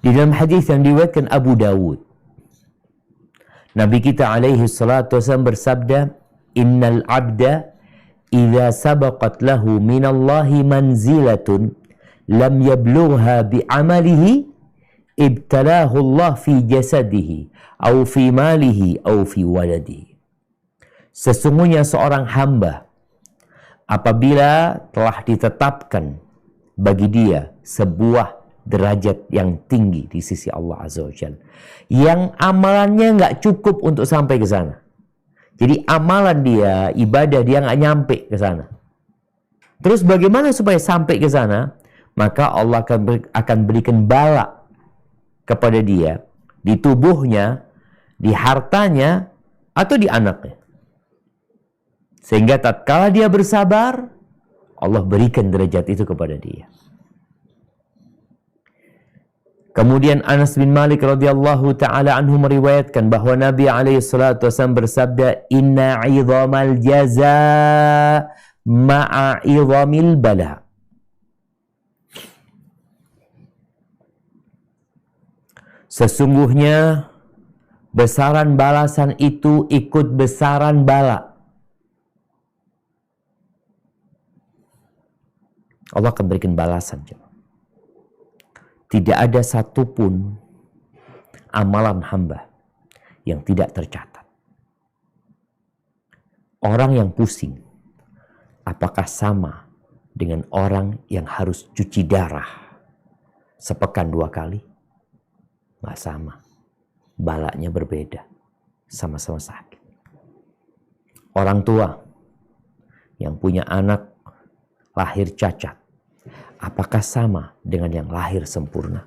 Di dalam hadis yang diriwayatkan Abu Dawud, Nabi kita alaihi salatu wasallam bersabda, "Innal abda idza sabaqat lahu minallahi manzilatun lam yablugha bi'amalihi ibtalahu Allah fi jasadihi au fi malihi au fi waladihi." Sesungguhnya seorang hamba apabila telah ditetapkan bagi dia sebuah derajat yang tinggi di sisi Allah Azza wa Jalla, yang amalannya nggak cukup untuk sampai ke sana. Jadi amalan dia, ibadah dia nggak nyampe ke sana. Terus bagaimana supaya sampai ke sana? Maka Allah akan berikan bala kepada dia di tubuhnya, di hartanya, atau di anaknya. Sehingga tatkala dia bersabar, Allah berikan derajat itu kepada dia. Kemudian Anas bin Malik radhiyallahu taala anhu meriwayatkan bahwa Nabi alaihi salatu wasallam bersabda, "Inna 'idhamal jazaa ma'a 'idhamil bala." Sesungguhnya besaran balasan itu ikut besaran bala. Allah akan berikan balasan. Tidak ada satupun amalan hamba yang tidak tercatat. Orang yang pusing, apakah sama dengan orang yang harus cuci darah sepekan 2 kali? Nggak sama. Balanya berbeda. Sama-sama sakit. Orang tua yang punya anak lahir cacat, apakah sama dengan yang lahir sempurna?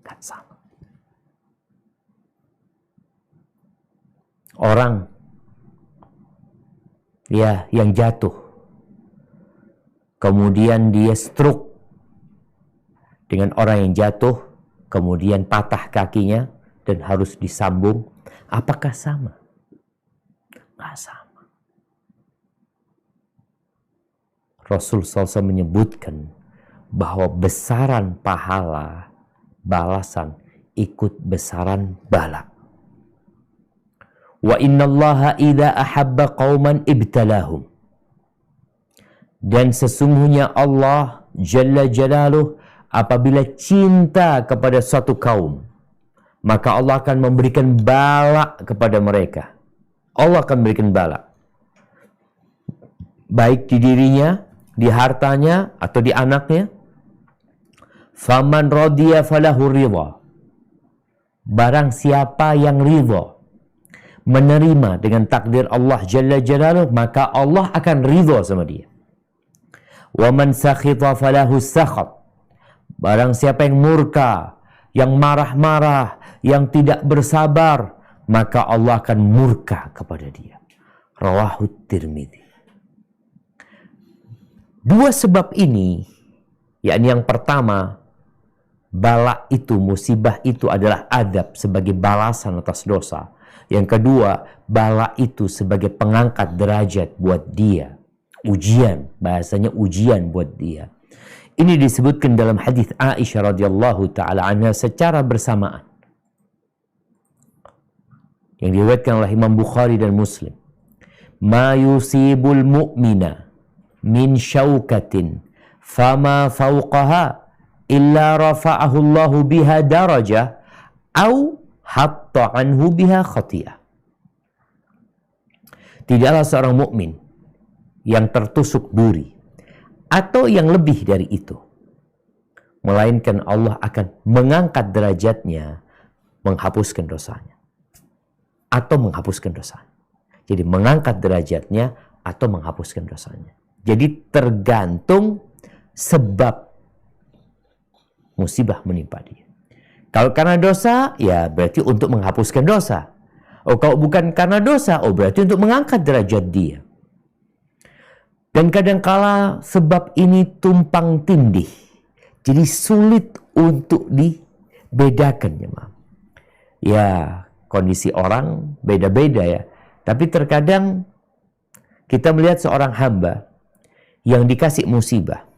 Nggak sama. Orang yang jatuh, kemudian dia stroke, dengan orang yang jatuh, kemudian patah kakinya dan harus disambung, apakah sama? Nggak sama. Rasul SAW menyebutkan bahwa besaran pahala, balasan ikut besaran bala. Wa innallaha idza ahabba qauman ibtalahum. Dan sesungguhnya Allah Jalla Jalaluh apabila cinta kepada suatu kaum, maka Allah akan memberikan bala kepada mereka. Allah akan memberikan bala. Baik di dirinya, di hartanya, atau di anaknya. Faman radiya falahu ridha. Barang siapa yang ridha, menerima dengan takdir Allah Jalla Jalaluh, maka Allah akan ridha sama dia. Wa man sakhita falahu sakhat. Barang siapa yang murka, yang marah-marah, yang tidak bersabar, maka Allah akan murka kepada dia. Rawahu Tirmidzi. 2 sebab ini, yakni yang pertama, bala itu, musibah itu adalah adab sebagai balasan atas dosa. Yang kedua, bala itu sebagai pengangkat derajat buat dia. Ujian, bahasanya ujian buat dia. Ini disebutkan dalam hadis Aisyah radhiyallahu taala anha secara bersamaan, yang diriwayatkan oleh Imam Bukhari dan Muslim. Ma yusibul mu'mina min syaukatin fama fawqaha illa rafa'ahu Allahu biha darajah au hatta anhu biha khatiyah. Tidaklah seorang mukmin yang tertusuk duri atau yang lebih dari itu, melainkan Allah akan mengangkat derajatnya, menghapuskan dosanya atau menghapuskan dosanya. Jadi mengangkat derajatnya atau menghapuskan dosanya. Jadi tergantung sebab musibah menimpa dia. Kalau karena dosa, ya berarti untuk menghapuskan dosa. Oh, kalau bukan karena dosa, oh berarti untuk mengangkat derajat dia. Dan kadangkala sebab ini tumpang tindih. Jadi sulit untuk dibedakan, ya, ya, kondisi orang beda-beda ya. Tapi terkadang kita melihat seorang hamba yang dikasih musibah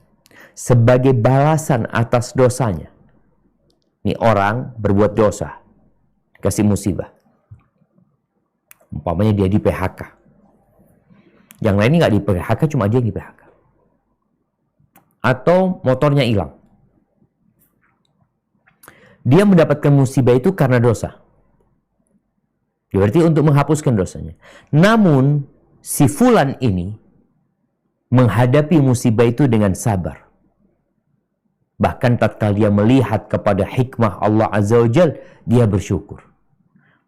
sebagai balasan atas dosanya. Nih orang berbuat dosa, kasih musibah. Umpamanya dia di PHK. Yang lainnya nggak di PHK, cuma dia yang di PHK. Atau motornya hilang. Dia mendapatkan musibah itu karena dosa. Berarti untuk menghapuskan dosanya. Namun, si fulan ini menghadapi musibah itu dengan sabar. Bahkan tatkala dia melihat kepada hikmah Allah Azza wa Jalla, dia bersyukur.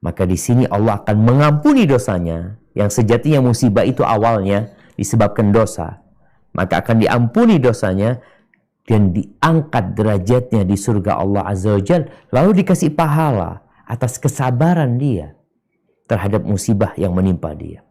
Maka di sini Allah akan mengampuni dosanya, yang sejatinya musibah itu awalnya disebabkan dosa. Maka akan diampuni dosanya dan diangkat derajatnya di surga Allah Azza wa Jalla, lalu dikasih pahala atas kesabaran dia terhadap musibah yang menimpa dia.